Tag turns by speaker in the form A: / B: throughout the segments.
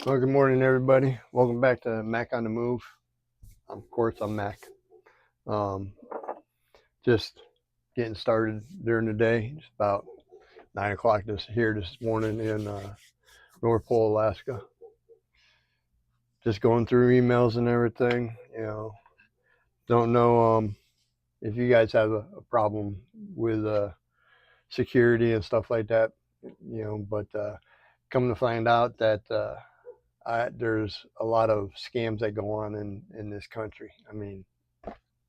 A: Well, good morning, everybody. Welcome back to Mac on the Move. Of course, I'm Mac. Um, just getting started during the day. It's about 9 o'clock this morning in North Pole, Alaska. Just going through emails and everything. Don't know if you guys have a problem with security and stuff like that. But come to find out that there's a lot of scams that go on in this country. I mean,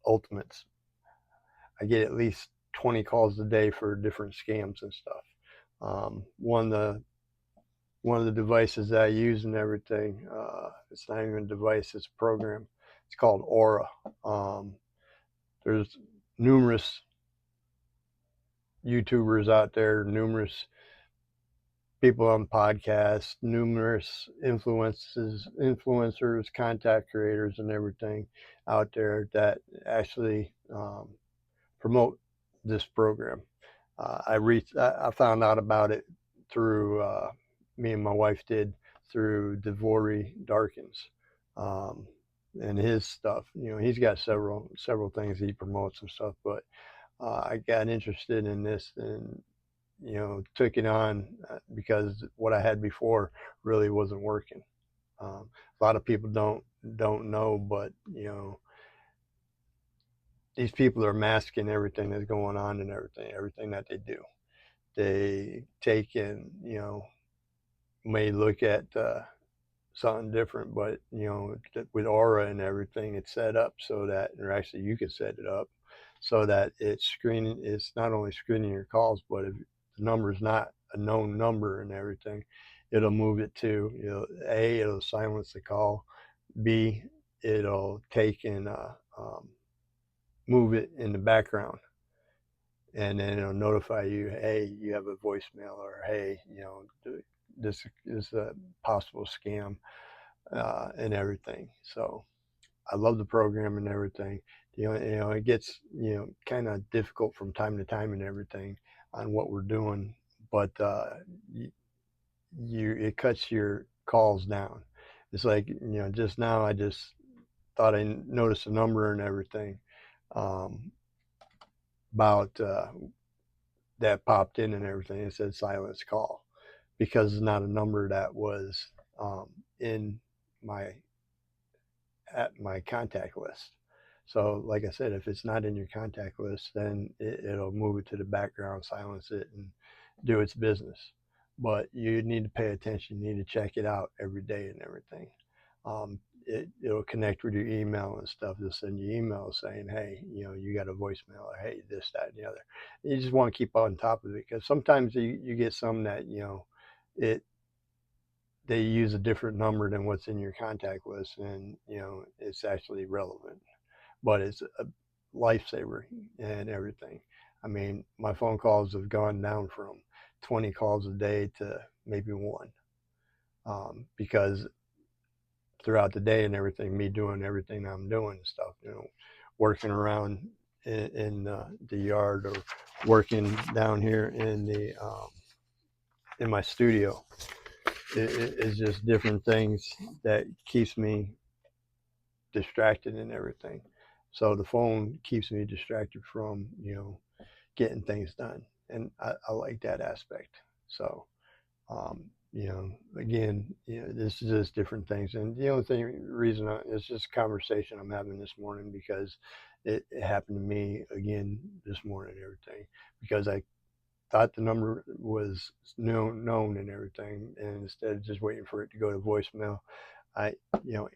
A: ultimates. I get at least 20 calls a day for different scams and stuff. One of the devices that I use and everything, it's not even a device, it's a program. It's called Aura. There's numerous YouTubers out there, numerous people on podcasts, numerous influencers, content creators, and everything out there that actually promote this program. I found out about it through me and my wife did through Devory Darkins, um, and his stuff. He's got several things he promotes and stuff. But I got interested in this and took it on because what I had before really wasn't working. A lot of people don't know, but these people are masking everything that's going on and everything that they do. They take and may look at something different, but with Aura and everything, it's set up so that, or actually you can set it up so that it's not only screening your calls, but if the number is not a known number and everything, it'll move it to, it'll silence the call. B, it'll take and move it in the background, and then it'll notify you, hey, you have a voicemail, or hey, this is a possible scam, and everything. So I love the program and everything. It gets kind of difficult from time to time and everything on what we're doing, but it cuts your calls down. It's like just now I just thought I noticed a number and everything, um, about that popped in and everything. It said silence call because it's not a number that was in my at my contact list. So, like I said, if it's not in your contact list, then it'll move it to the background, silence it, and do its business. But you need to pay attention. You need to check it out every day and everything. It'll connect with your email and stuff. They'll send you emails saying, hey, you got a voicemail, or hey, this, that, and the other. You just want to keep on top of it because sometimes you get some that, it they use a different number than what's in your contact list, and it's actually relevant, but it's a lifesaver and everything. I mean, my phone calls have gone down from 20 calls a day to maybe one, because throughout the day and everything, me doing everything I'm doing and stuff, working around in the yard, or working down here in my studio. It's just different things that keeps me distracted and everything. So the phone keeps me distracted from getting things done, and I like that aspect. So again, this is just different things, and the only reason it's just a conversation I'm having this morning because it happened to me again this morning and everything, because I thought the number was known and everything, and instead of just waiting for it to go to voicemail, I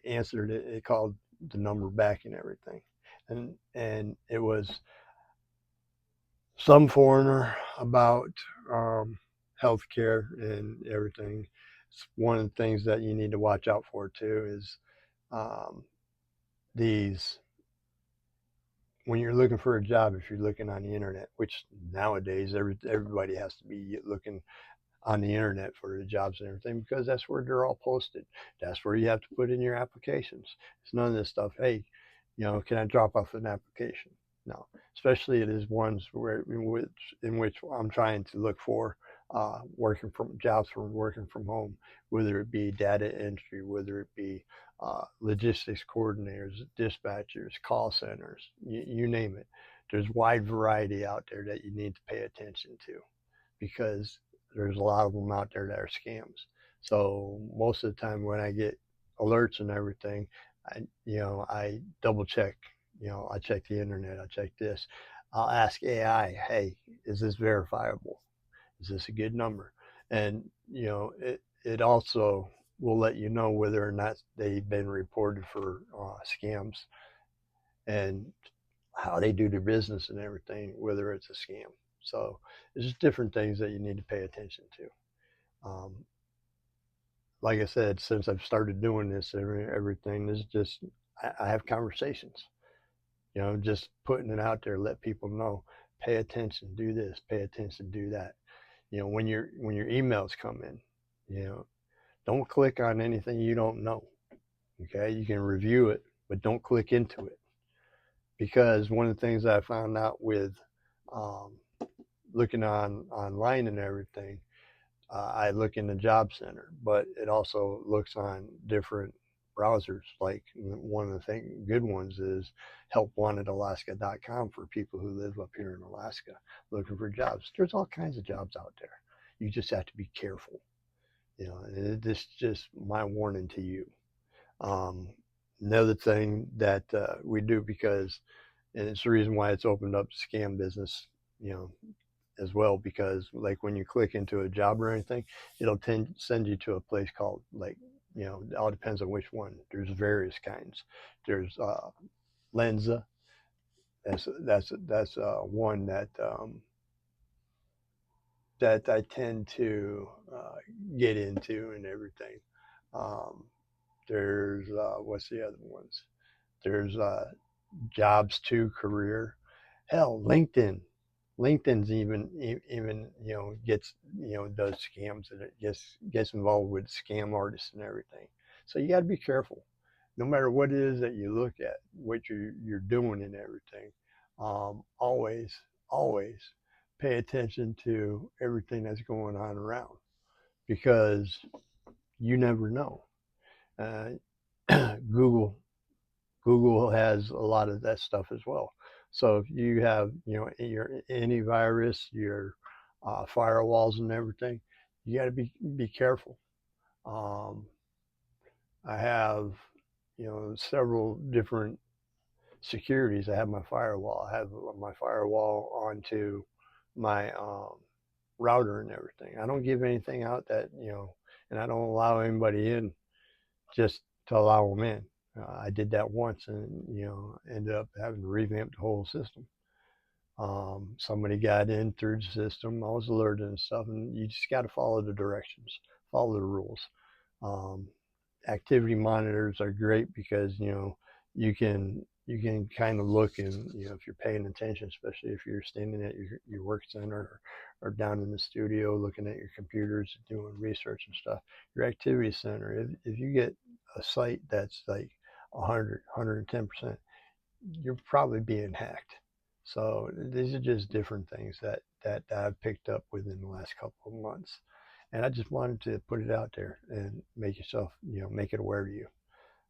A: answered it. It called the number back and everything, and it was some foreigner about healthcare and everything. It's one of the things that you need to watch out for too is um, these when you're looking for a job. If you're looking on the internet, which nowadays everybody has to be looking on the internet for the jobs and everything, because that's where they're all posted. That's where you have to put in your applications. It's none of this stuff. Hey, can I drop off an application? No, especially it is ones where in which I'm trying to look for jobs from working from home, whether it be data entry, whether it be logistics coordinators, dispatchers, call centers, you name it. There's wide variety out there that you need to pay attention to because there's a lot of them out there that are scams. So most of the time when I get alerts and everything, I double check. I check the internet. I check this. I'll ask AI, hey, is this verifiable? Is this a good number? And it also will let you know whether or not they've been reported for scams and how they do their business and everything, whether it's a scam. So there's just different things that you need to pay attention to. Like I said, since I've started doing this, everything is just I have conversations. Just putting it out there, let people know, pay attention, do this, pay attention, do that. When your emails come in, don't click on anything you don't know. Okay, you can review it, but don't click into it because one of the things I found out with um, looking online and everything, I look in the job center, but it also looks on different browsers. Like one of the good ones is helpwantedalaska.com for people who live up here in Alaska looking for jobs. There's all kinds of jobs out there. You just have to be careful. And this is just my warning to you. Um, Another thing that we do and it's the reason why it's opened up scam business, you know, as well, because like when you click into a job or anything, it'll send you to a place called like, it all depends on which one. There's various kinds. There's Lenza. That's one that I tend to get into and everything. Um, there's what's the other ones? There's Jobs to Career. Hell, LinkedIn. LinkedIn's even gets does scams and it gets involved with scam artists and everything. So you got to be careful, no matter what it is that you look at, what you're doing and everything. Always pay attention to everything that's going on around because you never know. Uh, Google Google has a lot of that stuff as well. So if you have, your antivirus, your firewalls and everything, you got to be careful. Um, I have, several different securities. I have my firewall. I have my firewall onto my router and everything. I don't give anything out and I don't allow anybody in just to allow them in. I did that once and, ended up having to revamp the whole system. Somebody got in through the system. I was alerted and stuff, and you just got to follow the directions, follow the rules. Um, Activity monitors are great because you can kind of look and if you're paying attention, especially if you're standing at your work center or down in the studio looking at your computers doing research and stuff. Your activity center, if you get a site that's like 110%, you're probably being hacked. So these are just different things that I've picked up within the last couple of months. And I just wanted to put it out there and make it aware to you.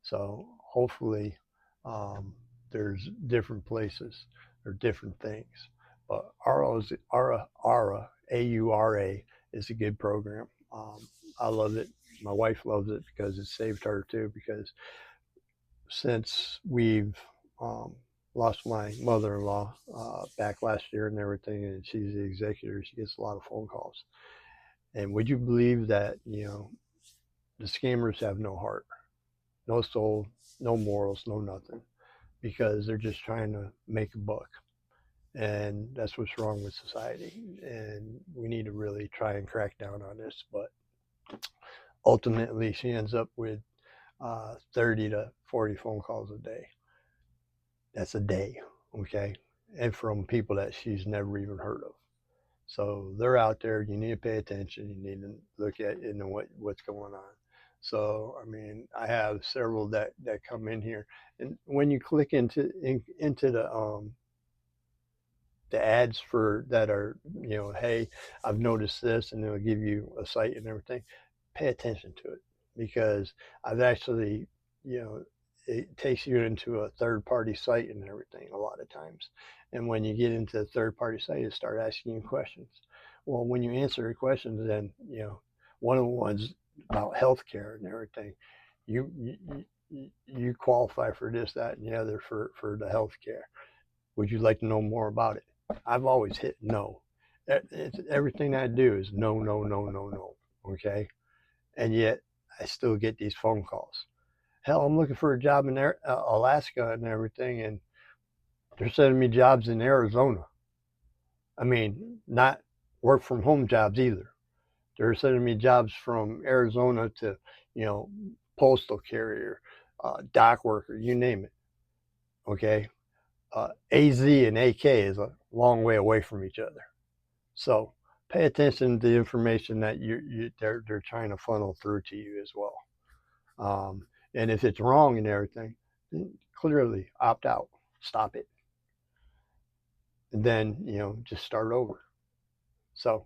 A: So hopefully um, there's different places or different things. But AURA, AURA is a good program. I love it. My wife loves it because it saved her too. Because since we've um, lost my mother-in-law back last year and everything, and she's the executor, she gets a lot of phone calls. And would you believe that the scammers have no heart, no soul, no morals, no nothing, because they're just trying to make a buck. And that's what's wrong with society. And we need to really try and crack down on this. But ultimately, she ends up with 30 to 40 phone calls a day. That's a day, okay? And from people that she's never even heard of. So they're out there. You need to pay attention. You need to look at what's going on. So I mean, I have several that come in here, and when you click into the the ads for that are, you know, hey, I've noticed this, and it'll give you a site and everything. Pay attention to it, because I've actually, you know, it takes you into a third party site and everything a lot of times. And when you get into the third party site, it start asking you questions. Well, when you answer the questions, then, you know, one of the ones about healthcare and everything, you qualify for this, that, and the other for the healthcare. Would you like to know more about it? I've always hit no. Everything I do is no, no, no, no, no. Okay. And yet I still get these phone calls. Hell, I'm looking for a job in Alaska and everything, and they're sending me jobs in Arizona. I mean, not work from home jobs either. They're sending me jobs from Arizona to, you know, postal carrier, dock worker, you name it. Okay. AZ and AK is a long way away from each other. So pay attention to the information that they're trying to funnel through to you as well. And if it's wrong and everything, then clearly opt out, stop it, and then, you know, just start over. So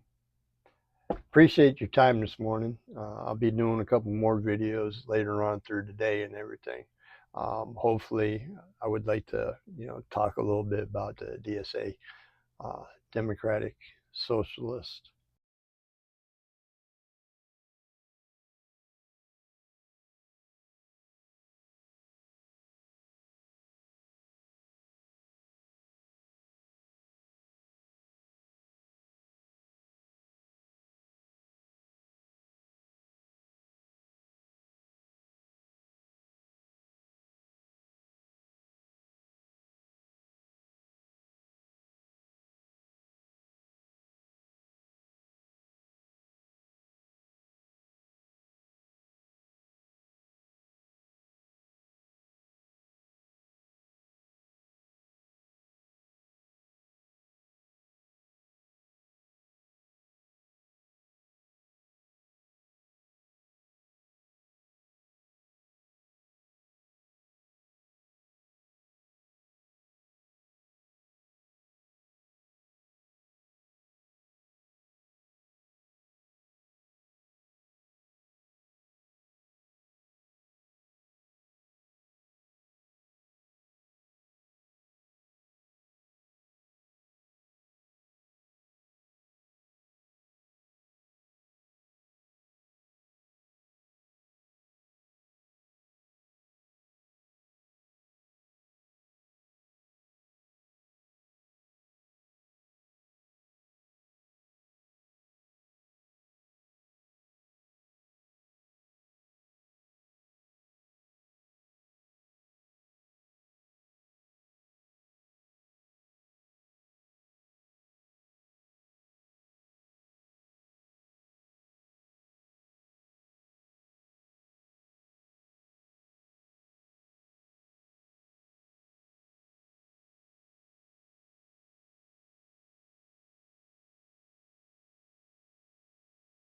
A: appreciate your time this morning. I'll be doing a couple more videos later on through the day and everything. Hopefully, I would like to, you know, talk a little bit about the DSA, Democratic Socialist